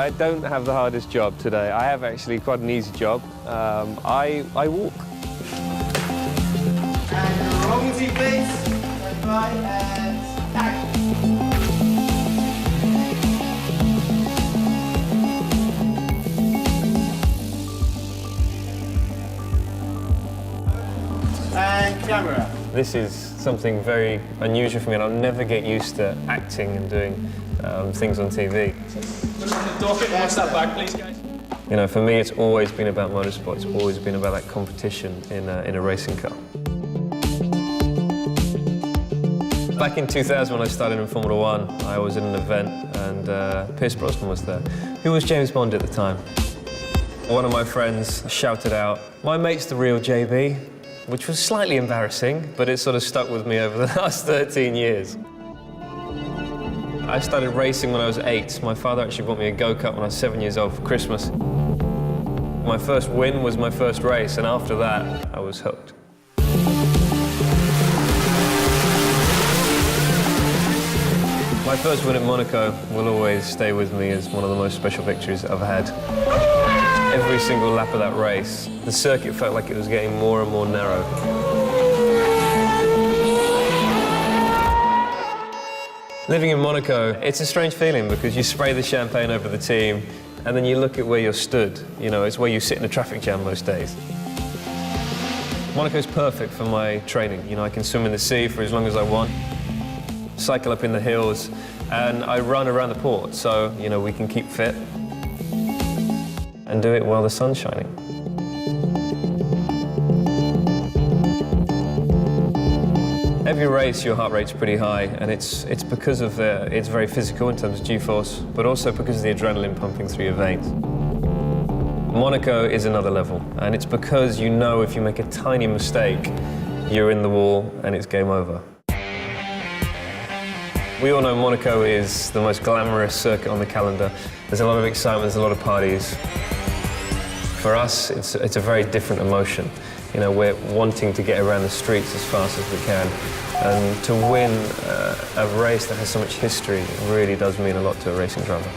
I don't have the hardest job today. I have actually quite an easy job. I walk. And rolling seat, please. Stand by and action. And camera. This is something very unusual for me, and I'll never get used to acting and doing things on TV. Watch that back, please, guys. You know, for me, it's always been about motorsport. It's always been about that competition in a racing car. Back in 2000, when I started in Formula One, I was in an event, and Pierce Brosnan was there, who was James Bond at the time. One of my friends shouted out, "My mate's the real JB," which was slightly embarrassing, but it sort of stuck with me over the last 13 years. I started racing when I was 8. My father actually bought me a go-kart when I was 7 years old for Christmas. My first win was my first race, and after that, I was hooked. My first win at Monaco will always stay with me as one of the most special victories I've had. Every single lap of that race, the circuit felt like it was getting more and more narrow. Living in Monaco, it's a strange feeling because you spray the champagne over the team and then you look at where you're stood. You know, it's where you sit in a traffic jam most days. Monaco's perfect for my training. You know, I can swim in the sea for as long as I want, cycle up in the hills, and I run around the port, so, you know, we can keep fit and do it while the sun's shining. Every race, your heart rate's pretty high, and it's because of it's very physical in terms of G-force, but also because of the adrenaline pumping through your veins. Monaco is another level, and it's because you know if you make a tiny mistake, you're in the wall and it's game over. We all know Monaco is the most glamorous circuit on the calendar. There's a lot of excitement, there's a lot of parties. For us, it's a very different emotion. You know, we're wanting to get around the streets as fast as we can. And to win a race that has so much history really does mean a lot to a racing driver.